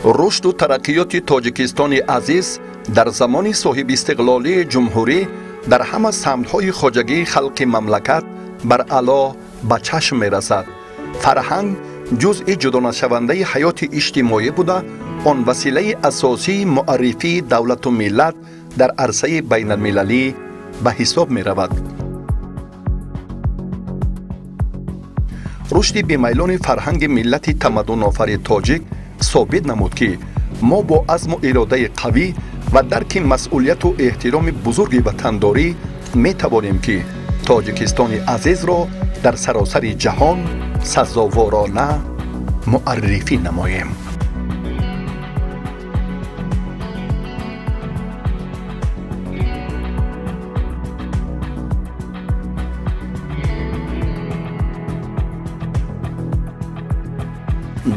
рушду тараqqиёти тоҷикистони азиз дар замони соҳибистиқлолии ҷумҳурӣ дар ҳама самтҳои хоҷагии халқи мамлакат бар аъло ба чашм мерасад. фарҳанг ҷузъи ҷудонашавандаи ҳаёти иҷтимоӣ буда, он василаи асосии муаррифии давлату миллат дар арсаи байналмилалӣ ба ҳисоб меравад. рушди бемайлони фарҳанги миллати тамаддунофари тоҷик собит намуд, ки мо бо азму иродаи қавӣ ва дарки масъулияту эҳтироми бузурги ватандорӣ метавонем, ки тоҷикистони азизро дар саросари ҷаҳон сазоворона муаррифӣ намоем.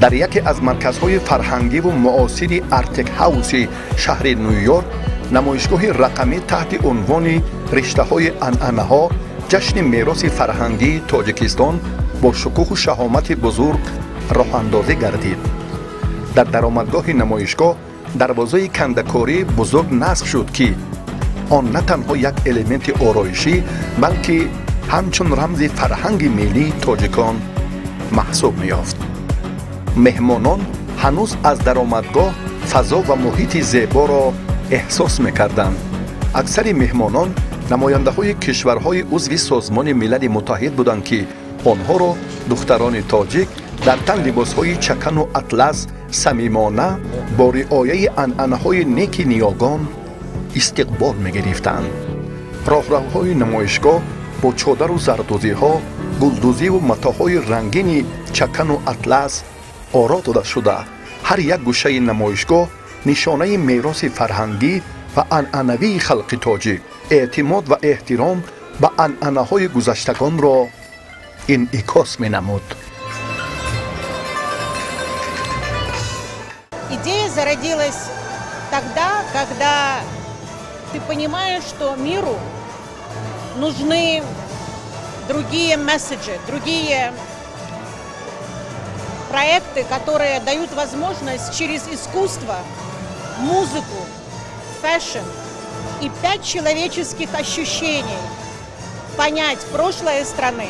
дар яке аз марказҳои фарҳангиву муосири артек ҳауси шаҳри ню-йорк, намоишгоҳи рақамӣ таҳти унвони риштаҳои анъанаҳо ҷашни мероси фарҳангии тоҷикистон бо шукӯҳу шаҳомати бузург роҳандозӣ гардид. дар даромадгоҳи намоишгоҳ дарвозаи кандакории бузург насб шуд, ки он на танҳо як элементи ороишӣ, балки ҳамчун рамзи фарҳанги миллии тоҷикон маҳсуб меёфт. меҳмонон ҳанӯз аз даромадгоҳ фазо ва муҳити зеборо эҳсос мекарданд. аксари меҳмонон намояндаҳои кишварҳои узви созмони милали муттаҳид буданд, ки онҳоро духтарони тоҷик дар тан либосҳои чакану атлас самимона бо риояи анъанаҳои неки ниёгон истиқбол мегирифтанд. роҳравҳои намоишгоҳ бо чодару зардузиҳо, гулдузиву матоъҳои рангини чакану атлас оро дода шуда, ҳар як гӯшаи намоишгоҳ нишонаи мероси фарҳангӣ ва анъанавии халқи тоҷик, эътимод ва эҳтиром ба анъанаҳои гузаштагонро инъикос менамуд. Идея зародилась тогда, когда ты понимаешь, что миру нужны другие месседжи, другие проекты, которые дают возможность через искусство, музыку, фэшн и 5 человеческих ощущений понять прошлое страны,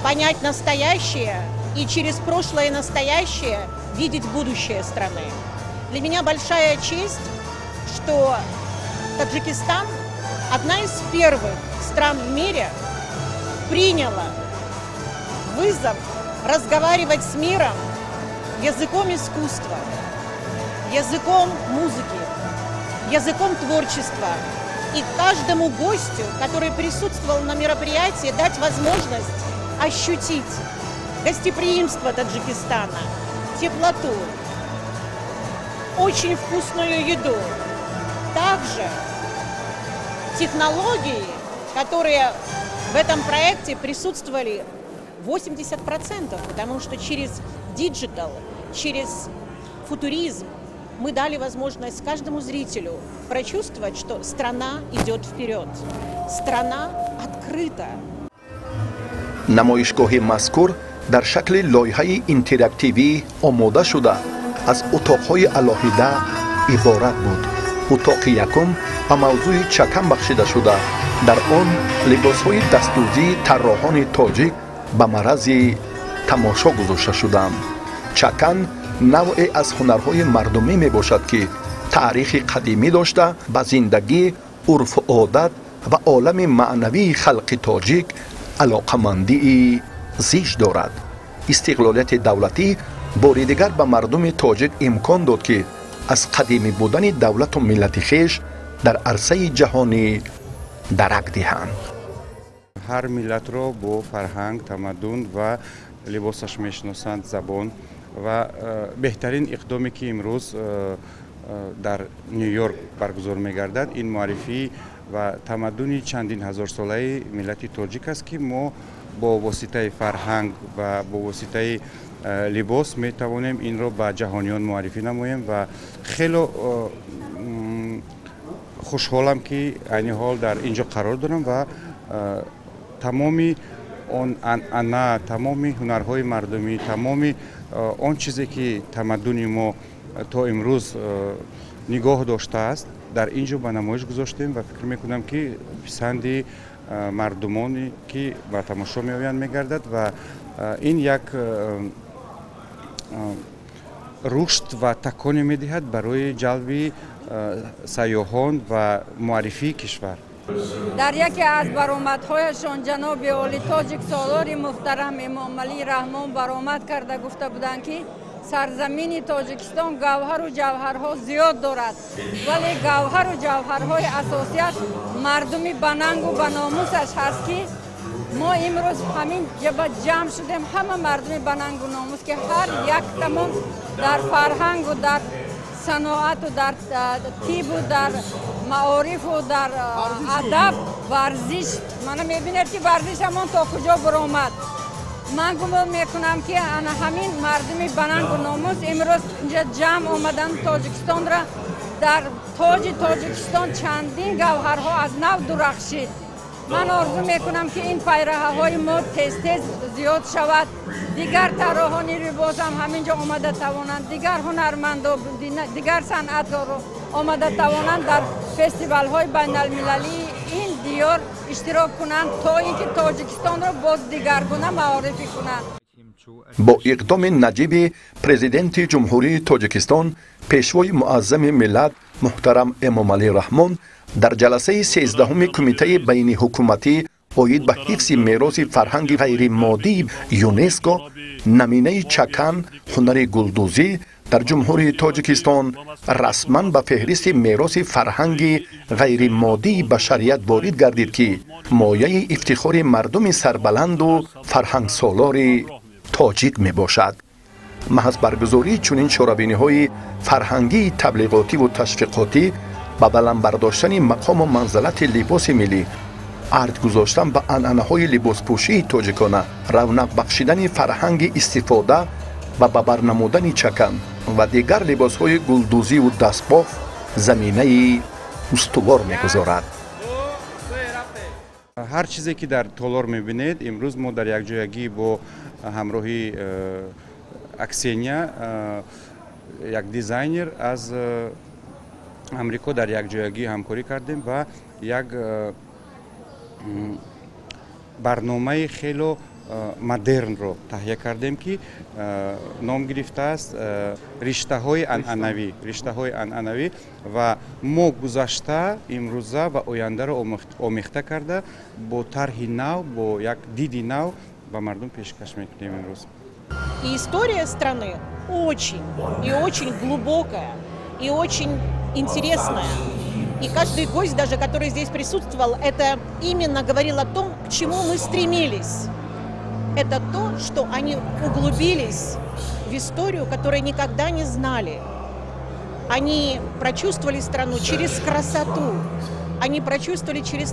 понять настоящее и через прошлое и настоящее видеть будущее страны. Для меня большая честь, что Таджикистан, одна из первых стран в мире, приняла вызов разговаривать с миром языком искусства, языком музыки, языком творчества. И каждому гостю, который присутствовал на мероприятии, дать возможность ощутить гостеприимство Таджикистана, теплоту, очень вкусную еду. Также технологии, которые в этом проекте присутствовали 80%, потому что через диджитал, через футуризм мы дали возможность каждому зрителю прочувствовать, что страна идет вперед, страна открыта. намоишгоҳи мазкур дар шакли лоиҳаи интерактивӣ омода шуда аз утоқҳои алоҳида иборат буд. утоқи якум ба мавзӯи чакан бахшида шуда, дар он либосҳои дастдӯзии тарроҳони тоҷик ба марази тамошо гузошта шуданд. чакан навъе аз ҳунарҳои мардумӣ мебошад, ки таърихи қадимӣ дошта ба зиндагӣ, урфу одат ва олами маънавии халқи тоҷик алоқамандии зич дорад. истиқлолияти давлатӣ бори дигар ба мардуми тоҷик имкон дод, ки аз қадимӣ будани давлату миллати хеш дар арсаи ҷаҳонӣ дарак диҳанд. ҳар миллатро бо фарҳанг, тамаддун ва либосаш мешиносанд, забон ва беҳтарин иқдоме ки имрӯз дар ню-йорк баргузор мегардад, ин муаррифӣ ва тамаддуни чандин ҳазорсолаи миллати тоҷик аст, ки мо бо воситаи фарҳанг ва бо воситаи либос метавонем инро ба ҷаҳониён муаррифӣ намоем ва хело хушҳолам, ки айни ҳол дар ин ҷо қарор дорам ва тамоми اون انعنا، تمام هنرهای مردمی، تمام آن چیزی که تمدن ما تا امروز نگاه داشته است در اینجا به نمایش گذاشتیم و فکر میکنم که پسند مردمانی که به تماشا میآیند میگردد و این یک رشد و تکانی میدهد برای جلب سیاحان و معرفی کشور. در یکی از برآمدهایشان جناب عالی تاجیک سالار محترم امام علی رحمان برآمد کرده گفته بودند که سرزمین تاجیکستان گوهر و جوهرها زیاد دارد ولی گوهر و جوهرهای اساسیش مردمی بننگ و بناموسش هست که ما امروز همین جمع شدیم همه مردمی بننگ و ناموس که هر یک تمام در فرهنگ و در صناعت و در طب و در معارف و در ادب ورزش من میبینید که ورزش همون تا کجا برآمد. من گمان میکنم که همین مردمی بننگ و ناموس امروز اینجا جمع آمدن تاجیکستان را در تاج تاجیکستان چندین گوهرها از نو درخشید. من آرزو میکنم که این پیره‌های ما تیز زیاد شود، دیگر طراحانی رو باز هم همینجا آمده توانند، دیگر هنرمندا دیگر صنعتکارا آمده توانند در فستیوال های بین المللی این دیار اشتراک کنند تا اینکه تاجیکستان را باز دیگرگونه معرفی کنند. با اقدام نجیب پرزیدنت جمهوری تاجیکستان، پیشوای معظم ملت محترم امام علی رحمان در جلسه 13 کمیته بین حکومتی اوید به حفظ میراث فرهنگ غیر مادی یونسکو نمینه چکن هنر گلدوزی در جمهوری تاجیکستان رسما به فهرست میراث فرهنگ غیر مادی بشریت وارد گردید که مایه افتخار مردم سربلند و فرهنگ سالار تاجیک می باشد. محض برگزاری چنین شورابینی‌های فرهنگی تبلیغاتی و تشویقاتی با بلند برداشتن مقام و منزلت لباس ملی، ارد گذاشتن به عنعنه‌های لباس پوشی تاجیکانه، رونق بخشیدن فرهنگ استفاده و به برنمودن چکن و دیگر لباس‌های گلدوزی و دستباف زمینه استوار می‌گذارد. هر چیزی که در تالار می‌بینید امروز ما در یک جایگی با همراهی اکسینیا یک دیزاینر از امریکا در یک جایگی همکاری کردیم و یک برنامه خیلی مدرن رو تهیه کردیم که نام گرفته است رشته های انعنوی و ما گذشته امروزه و آینده رو آمیخته کرده با طرح نو با یک دید نو به مردم پیشکش میکنیم امروز. И история страны очень и очень глубокая и очень интересная. И каждый гость, даже который здесь присутствовал, это именно говорил о том, к чему мы стремились. Это то, что они углубились в историю, которую никогда не знали. Они прочувствовали страну через красоту, они прочувствовали через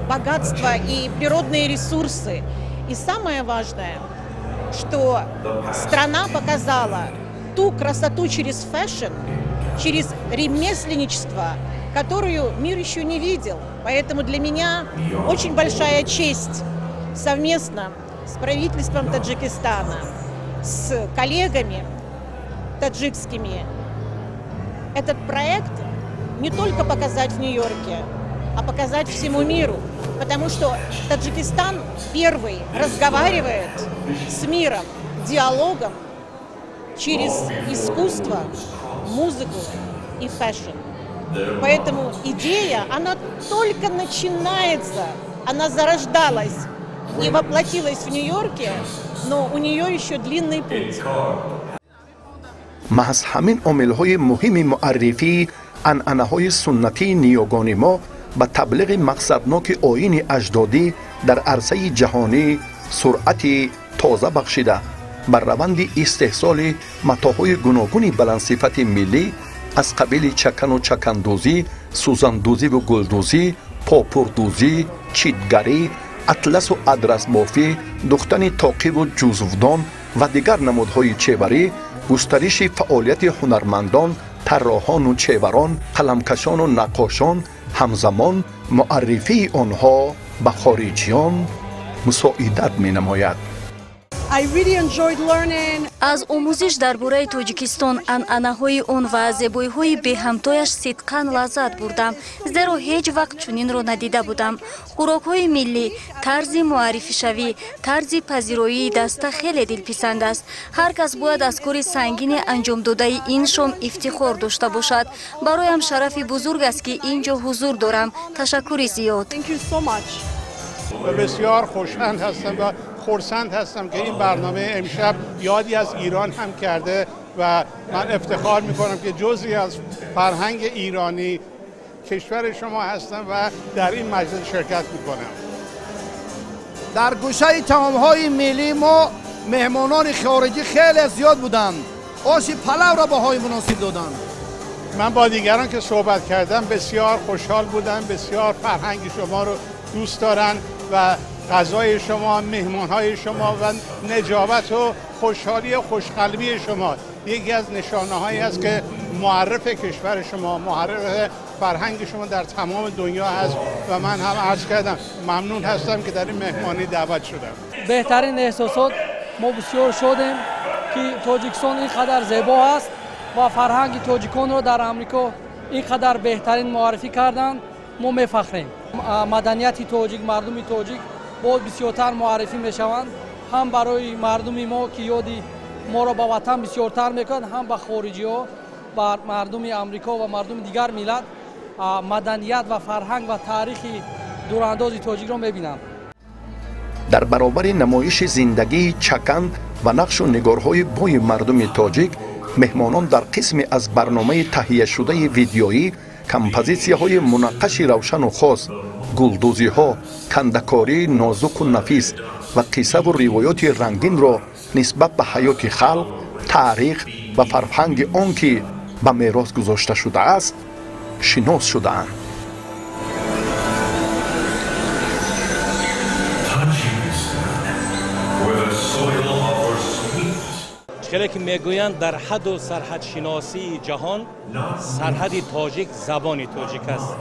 богатство и природные ресурсы. И самое важное, что страна показала ту красоту через фэшн, через ремесленничество, которую мир еще не видел. Поэтому для меня очень большая честь совместно с правительством Таджикистана, с коллегами таджикскими этот проект не только показать в Нью-Йорке, а показать всему миру. Потому что Таджикистан первый разговаривает с миром, диалогом через искусство, музыку и фэшн. Поэтому идея, она только начинается, она зарождалась и воплотилась в Нью-Йорке, но у нее еще длинный путь. محض همین عامل‌های مهم معرفی عنعنه‌های سنتی نیاگان ما به تبلیغ مقصدناک آیین اجدادی در عرصه جهانی سرعت تازه بخشیده بر روند استحصال متاح‌های گوناگون بلندصفت ملی از قبیل چکن و چکندوزی، سوزندوزی و گلدوزی، پاپوردوزی، چیتگری، اطلس و ادرس بافی، دوختن تاقی و جزودان و دیگر نمودهای چهبری، گسترش فعالیت هنرمندان، طراحان و چهبران، قلمکشان و نقاشان، همزمان معرفی آنها به خارجیان مساعدت می‌نماید. аз омӯзиш дар бораи тоҷикистон анъанаҳои он ва зебоиҳои беҳамтояш сидқан лаззат бурдам, зеро ҳеҷ вақт чунинро надида будам. хӯрокҳои миллӣ, тарзи муаррифишавӣ, тарзи пазироии даста хеле дилписанд аст. ҳар кас бояд аз кори сангини анҷомдодаи ин шом ифтихор дошта бошад. бароям шарафи бузург аст ки ин ҷо ҳузур дорам. ташаккури зиёд. بسیار خوشحال هستم و خرسند هستم که این برنامه امشب یادی از ایران هم کرده و من افتخار میکنم که جزئی از فرهنگ ایرانی کشور شما هستم و در این مجلس شرکت میکنم. در گوشه طعام‌های ملی ما مهمانان خارجی خیلی زیاد بودند. آش پلو را بهای مناسب دادند. من با دیگران که صحبت کردم بسیار خوشحال بودم، بسیار فرهنگ شما رو دوست دارن و غذای شما، مهمانهای شما و نجابت و خوشحالی و خوشقلبی شما یکی از نشانه‌هایی است که معرف کشور شما، معرف فرهنگ شما در تمام دنیا هست و من هم عرض کردم ممنون هستم که در این مهمانی دعوت شدم. بهترین احساسات ما بسیار شدیم که تاجیکستان اینقدر زیبا است و فرهنگ تاجیکان رو در آمریکا اینقدر بهترین معرفی کردند. ما میفخریم. مدنیت تاجیک، مردم تاجیک باید بسیارتر معرفی میشوند، هم برای مردم ما که یادی ما را به وطن بسیارتر میکنند، هم به خارجی ها، بر مردم آمریکا و مردم دیگر ملت مدنیت و فرهنگ و تاریخ دورانداز تاجیک را میبینند. در برابر نمایش زندگی چکند و نقش و نگارهای بوی مردم تاجیک، مهمانان در قسمی از برنامه تهیه شده ویدیویی کمپوزیسی‌های منقش روشن و خاص، گلدوزی‌ها، کنده‌کاری نازک و نفیس و قصه و روایات رنگین را نسبت به حیات خلق، تاریخ و فرهنگ آن که به میراث گذاشته شده است، شناس شده‌اند. خیلی که میگویند در حد و سرحد شناسی جهان سرحد تاجیک زبان تاجیک است.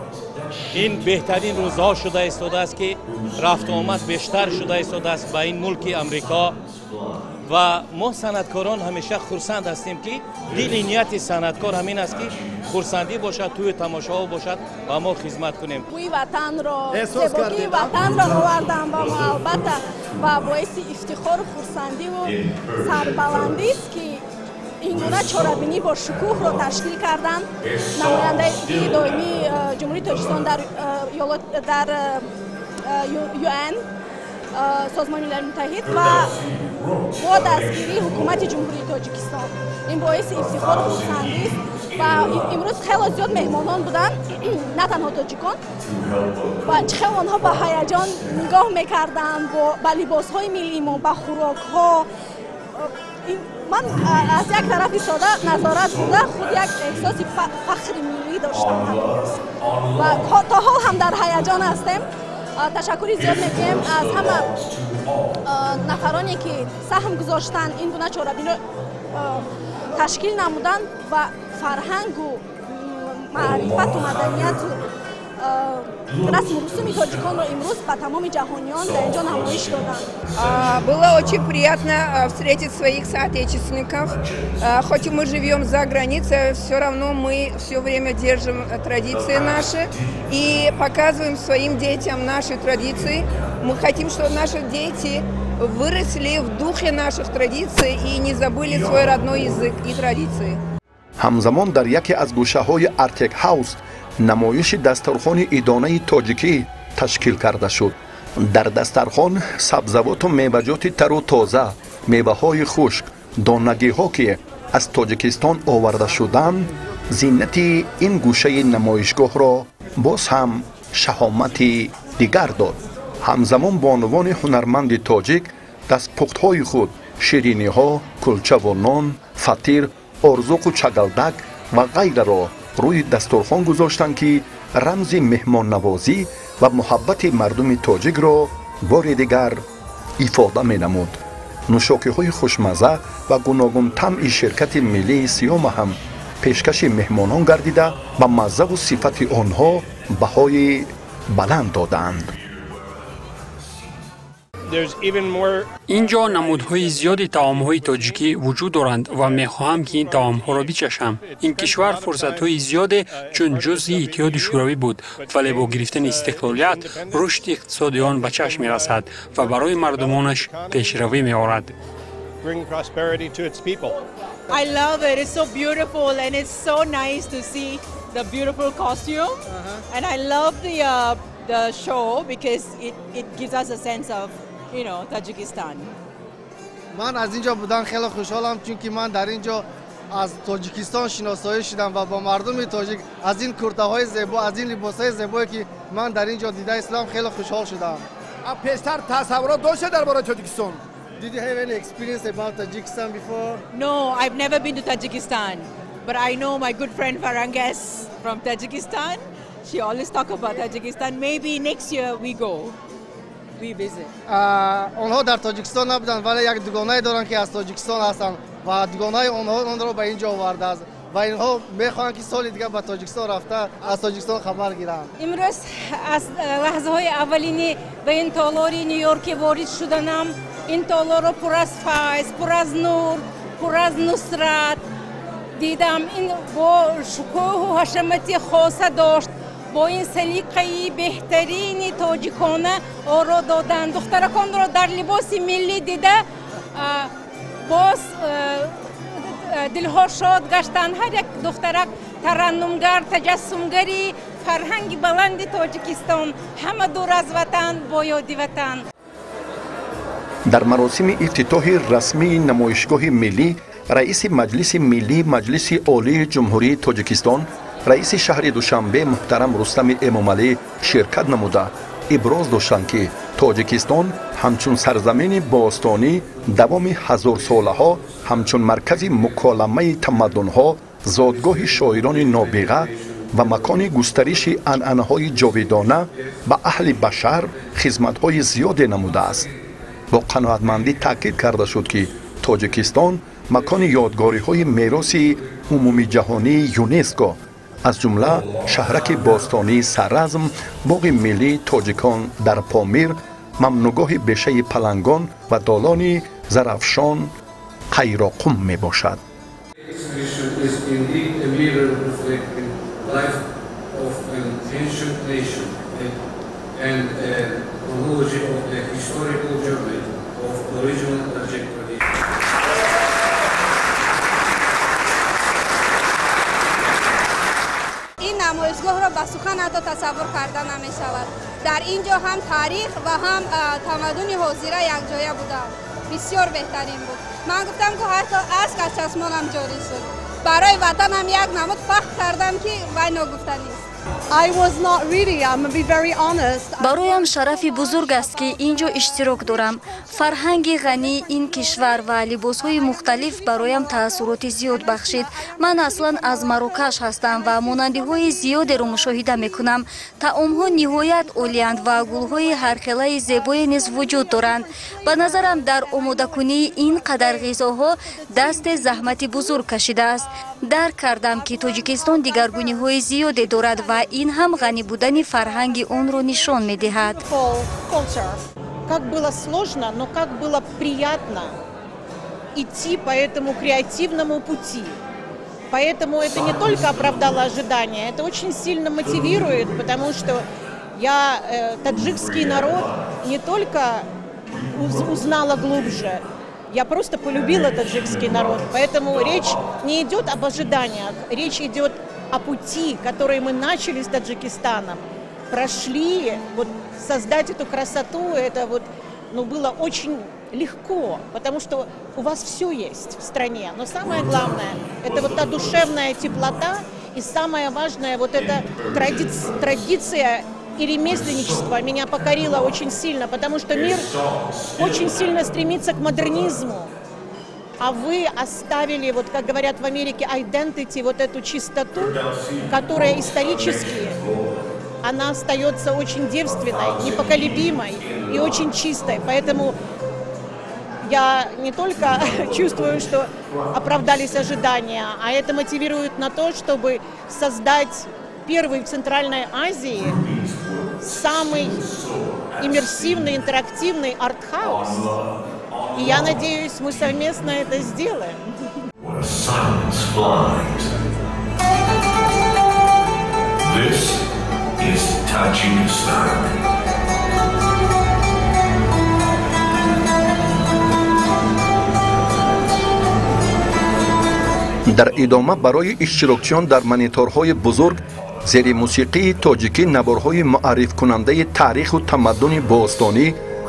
این بهترین روزها شده ایستاده است که رفت و آمد بیشتر شده ایستاده است به این ملک امریکا و ما صنعتکاران همیشه خرسند هستیم که دل نیت صنعتکار همین است که خرسندی باشد، توی تماشا باشد و ما خدمت کنیم. بوی وطن را، زیبایی وطن را آوردم و ما البته و باعث افتخار و خرسندی و سربلندی است که این گونه چهاربینی با شکوه را تشکیل کردند. نماینده دائمی جمهوری تاجیکستان در UN سازمان ملل متحد و با دستگیری حکومت جمهوری تاجیکستان، این باعث افتخار و خرسندی است و امروز خیلی زیاد مهمانان بودند، نه تنها تاجیکان و چه آنها با هیجان نگاه میکردند با لباسهای ملی ما، با خوراک‌ها. من از یک طرف ایستاده نظارت بوده خود یک احساس فخر ملی داشتم و تا حال هم در هیجان هستیم. تشکری زیاد میکنیم از همه نفرانی که سهم گذاشتن این گونه چهاربینی رو تشکیل نمودن و فرهنگ و معرفت و مدنیت رسم و رسوم تاجикон رو امروز به تمام جهانیان در اینجا نمایش دادن. Было очень приятно встретить своих соотечественников. Хоть и мы живем за границей, все равно мы все время держим традиции наши и показываем своим детям наши традиции. Мы хотим, чтобы наши дети выросли в духе наших традиций и не забыли свой родной язык и традиции. همزمان در یکی از گوشه‌های ارتک هاوس نمایش دسترخوان ایدانه تاجیکی تشکیل کرده شد. در دسترخوان سبزوات و میوه‌جات تر و تازه، میوه‌های خشک، دانگی‌ها که از تاجیکستان آورده شدند، زینت این گوشه نمایشگاه را باز هم شهامت دیگر داد. همزمان بانوان هنرمند تاجیک دستپخت‌های خود شیرینی‌ها، کلچه و نان، فطیر، ارزوق و چگلدک و غیره را روی دسترخوان گذاشتند که رمز مهمان نوازی و محبت مردم تاجیک را بار دیگر ifade می‌نمود. نوشاکی‌های خوشمزه و گوناگون طعم شرکت ملی سیام هم پیشکش مهمانان گردیده و مزه و صفت آنها بهای بلند دادند. اینجا نمودهای زیادی طعام‌های تاجیکی وجود دارند و می‌خواهم که این طعام‌ها را بچشم. این کشور فرصت‌های زیاده چون جزئی اتحاد شوروی بود ولی با گرفتن استقلالیت رشد اقتصادی آن به چشم می‌رسد و برای مردمانش پیشروی می‌آورد. I love it. It's so beautiful and it's so nice to see the beautiful costume. And I love the show because it gives us a sense of, you know, Tajikistan. من از اینجا بودن خیلی خوشحالم چون که من در اینجا از تاجیکستان شناسایی شدم و با مردم تاجیک از این کرته‌های زیبا، از این لباس‌های زیبایی که من در اینجا دیده اسلام خیلی خوشحال شدم. پیشتر تصورات داشته درباره تاجیکستان؟ Did you have any experience about Tajikistan before? No, I've never been to Tajikistan, but I know my good friend Faranges from Tajikistan. She always talk about Tajikistan. Maybe next year we go, we visit. آنها در تاجیکستان نبودن ولی یک دوگانه دارن که از تاجیکستان هستن و دوگانه آن را به اینجا آورده است و اینها میخوان که سال دیگه به تاجیکستان رفته از تاجیکستان خبر گیرن. امروز از لحظه های اولینی به این تالار نیویورک وارد شدم. این تالار پر از فیض، پر از نور، پر از نصرت دیدم. این با شکوه و حشمتی خاصه داشت. با این سلیقه بهترین تاجیکانه آرا دادن. دخترکان را در لباس ملی دیده باز دلها شاد گشتند. هر یک دخترک ترنمگر، تجسمگری فرهنگ بلند تاجیکستان، همه دور از وطن با یاد وطن. در مراسم افتتاح رسمی نمایشگاه ملی، رئیس مجلس ملی مجلس عالی جمهوری تاجیکستان رئیس شهر دوشنبه محترم رستم امامعلی شرکت نموده ابراز داشتند که تاجیکستان همچون سرزمین باستانی دوام هزار ساله ها همچون مرکز مکالمه تمدن ها زادگاه شاعران نابغه و مکان گسترش عنعنه های جاودانه به اهل بشر خدمت های زیاد نموده است. با قناعتمندی تاکید کرده شد که تاجیکستان مکان یادگاری های میراث عمومی جهانی یونسکو از جمله شهرک باستانی سررزم، باغ ملی تاجیکان در پامیر، ممنوعگاه بیشه پلنگان و دالان زرافشان قیراقم می باشد. این نمایشگاه را به سخن حتی تصور کرده نمی شود. در اینجا هم تاریخ و هم تمدن حاضره یک جایه بوده. بسیار بهترین بود. من گفتم که حتی از چشمانم جاری شد. برای وطنم یک نمود پخت کردم که وای نگفتنی است. برایم شرف بزرگ است که اینجا اشتراک دارم. فرهنگ غنی این کشور و لباسهای مختلف برایم تأثیرات زیاد بخشید. من اصلا از مراکش هستم و ماننده‌های زیادی را مشاهده میکنم. طعام‌ها نهایت عالی‌اند و گل‌های هرخیله زیبایی نیز وجود دارند. به نظرم در آماده کنی این قدر غذاها دست زحمت بزرگ کشیده است. درک کردم که تاجیکستان دیگرگونی‌های زیادی دارد و این هم غنی بودن فرهنگ اون رو نشان می‌دهد. Как было сложно, но как было приятно идти по этому креативному пути. Поэтому это не только оправдало ожидания, это очень сильно мотивирует, потому что я таджикский народ не только узнала глубже, я просто полюбила таджикский народ. Поэтому речь не идет об ожиданиях, речь идет о пути, который мы начали с Таджикистаном, прошли, вот создать эту красоту, это вот, было очень легко, потому что у вас все есть в стране. Но самое главное, это вот та душевная теплота и самое важное, вот эта традиция и ремесленничество меня покорило очень сильно, потому что мир очень сильно стремится к модернизму. А вы оставили, вот как говорят в Америке, identity, вот эту чистоту, которая исторически, она остается очень девственной, непоколебимой и очень чистой. Поэтому я не только чувствую, что оправдались ожидания, а это мотивирует на то, чтобы создать первый в Центральной Азии самый иммерсивный, интерактивный арт-хаус. И я надеюсь, мы совместно это сделаем. This is Tajikistan. дар идома барои иштирокчиён дар мониторҳои бузург зери мусиқии тоҷикӣ наборҳои муаррифкунандаи таъриху тамаддуни бостонӣ,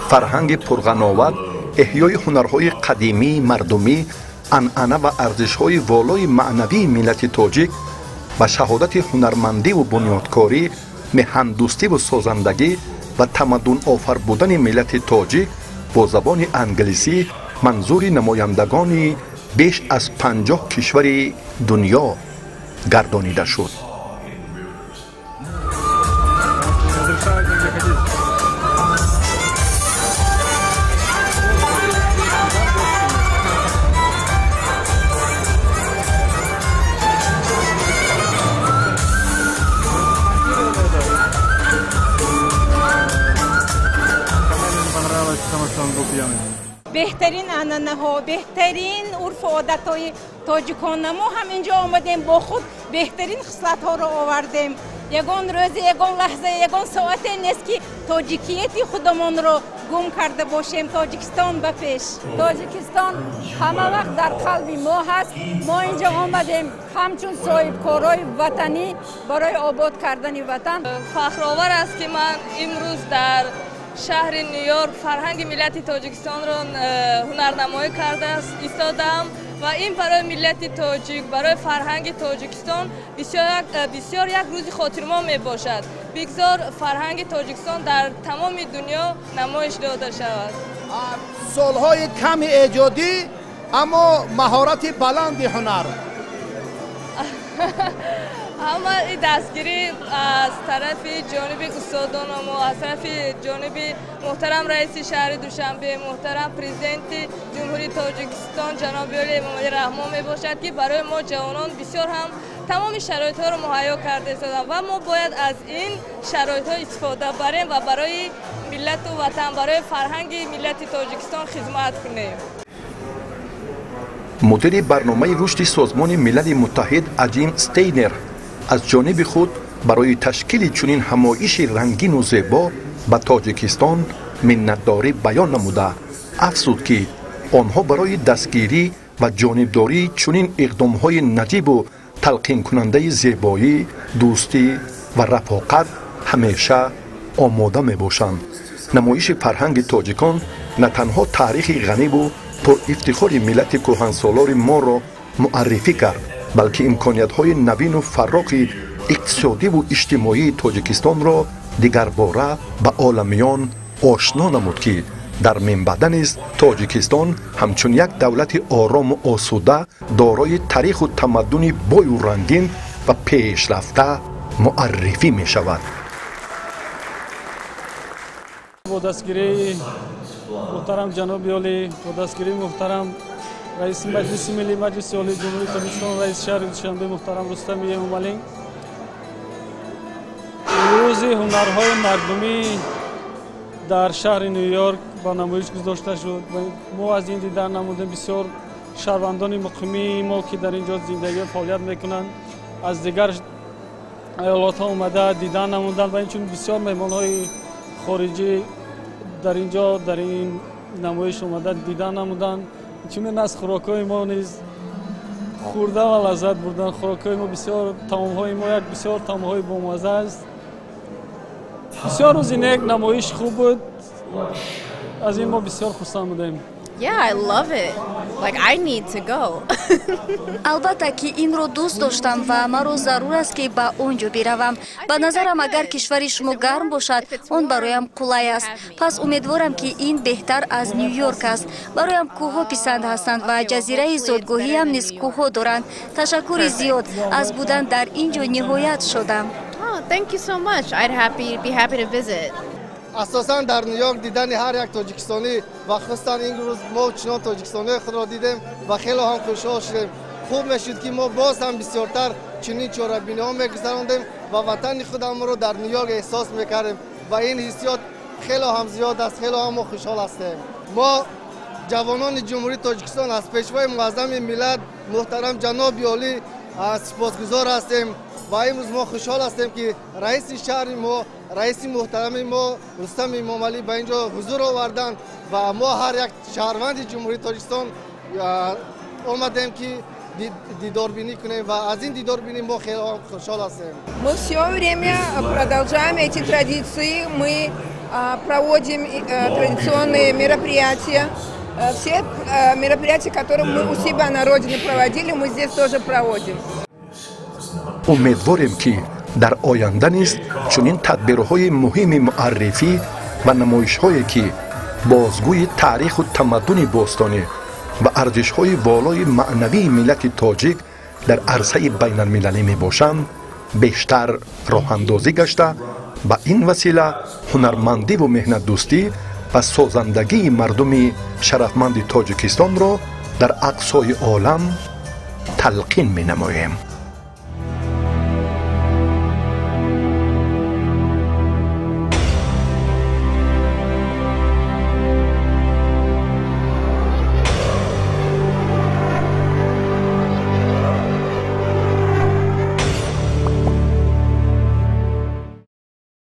фарҳанги пурғановат, эҳёи ҳунарҳои қадимии мардумӣ, анъана ва арзишҳои волои маънавии миллати тоҷик ба шаҳодати ҳунармандиву бунёдкорӣ, меҳандӯстиву созандагӣ ва тамаддунофар будани миллати тоҷик бо забони англисӣ манзури намояндагони بیش از 50 کشور دنیا گردانیده شد. بهترین انانه ها، بهترین عرف و عادت های تاجیکانه ما هم اینجا آمدیم، با خود بهترین خصلت ها رو آوردیم. یگان روز، یگان لحظه، یگان ساعت نیست که تاجیکیتی خودمان رو گم کرده باشیم. تاجیکستان به پیش. تاجیکستان همه وقت در قلب ما هست. ما اینجا آمدیم همچون صاحب کارهای وطنی برای آباد کردن وطن. فخرآور است که من امروز در شهر نیویورک فرهنگ ملت تاجیکستان را هنرنمایی کرده ایستادم و این برای ملت تاجیک، برای فرهنگ تاجیکستان بسیار یک روز خاطرمان می باشد. بگذار فرهنگ تاجیکستان در تمام دنیا نمایش داده شود. سالهای کم ایجادی اما مهارت بلند هنر. اما این دستگیری از طرف جانب استادان ما، از طرف جانب محترم رئیس شهر دوشنبه، محترم پرزیدنت جمهوری تاجیکستان جناب علی محمدی رحمان می باشد که برای ما جوانان بسیار هم تمام شرایط ها رو مهیا کرده است و ما باید از این شرایط ها استفاده بریم و برای ملت و وطن، برای فرهنگ ملت تاجیکستان خدمت کنیم. مدیر برنامه رشد سازمان ملل متحد اجیم استینر از جانب خود برای تشکیل چنین همایش رنگین و زیبا به تاجیکستان منتداری بیان نموده افزود که آنها برای دستگیری و جانبداری چنین اقدام‌های نجیب و تلقین کننده زیبایی، دوستی و رفاقت همیشه آماده می باشند. نمایش فرهنگ تاجیکان نه تنها تاریخ غنی و پر افتخار ملت کهنسالار ما را معرفی کرد، بلکه امکانیت‌های نوین و فراخ اقتصادی و اجتماعی تاجیکستان را دیگر باره به عالمیان آشنا نمود که در منبع نیز تاجیکستان همچون یک دولت آرام و آسوده دارای تاریخ و تمدن بای و رنگین و پیشرفته معرفی می شود. با دستگیری محترم جناب عالی، با دستگیری محترم رئیس مجلس ملی مجلس عالی جمهوری تاجیکستان رئیس شهر دوشنبه محترم رستم امامعلی، روز هنرهای مردمی در شهر نیویورک با نمایش گذاشته شد و ما از این دیدن نمودیم. بسیار شهروندان مقیمی ما که در اینجا زندگی فعالیت میکنند از دیگر ایالات ها اومده دیدن نمودن و اینچون بسیار مهمانهای خارجی در اینجا در این نمایش اومده دیدن نمودن. چون از خوراکای ما نیز خورده و لذت بردن. خوراکای ما بسیار طعمهای ما یک بسیار طعمهای بامزه است. بسیار روز یک نمایش خوب بود. از این ما بسیار خرسند بودیم. Yeah, I love it. Like I need to go. البته که این رو دوست داشتم و مرا ضرور است که به اونجا بروم. به نظرم اگر کشور شما گرم باشد اون برایم قلای است. پس امیدوارم که این بهتر از نیویورک است. برایم کوه‌ها پسند هستند و جزیره زادگاهی هم نیز کوه‌ها دارند. تشکر زیاد از بودن در اینجا نهایت شدم. Oh, thank you so much. I'd be happy to visit. اساساً در نیویورک دیدن هر یک تاجیکستانی و خصوصاً این روز ما چنان تاجیکستانی خود را دیدیم و خیلی هم خوشحال شدیم. خوب میشد که ما باز هم بسیارتر چنین چهاره‌بینی‌ها میگذراندیم و وطن خودمون رو در نیویورک احساس میکردیم و این حسیات خیلی هم زیاد است. خیلی هم ما خوشحال هستیم. ما جوانان جمهوری تاجیکستان از پیشوای معظم ملت محترم جناب عالی سپاسگزار هستیم و امروز ما خوشحال هستیم که رئیس شهر ما، رئیس محترم ما رستم امام علی به اینجا حضور آوردن و ما هر یک شهروند جمهوری تاجیکستان آمدیم که دیدار بینی کنیم و از این دیدار بینی ما خیلی خوشحال هستیم. Мы все время продолжаем эти традиции, мы проводим традиционные мероприятия. Все мероприятия, которые мы у себя на родине проводили, мы здесь тоже проводим. امیدواریم که در آینده نیز چنین تدبیرهای مهم معرفی و نمایش‌هایی که بازگوی تاریخ و تمدن باستانی و ارزش‌های والای معنوی ملت تاجیک در عرصه بین المللی می باشند بیشتر راه اندازی گشته و این وسیله هنرمندی و مهنت دوستی و سازندگی مردم شرفمند تاجیکستان را در اقصای عالم تلقین می نماییم.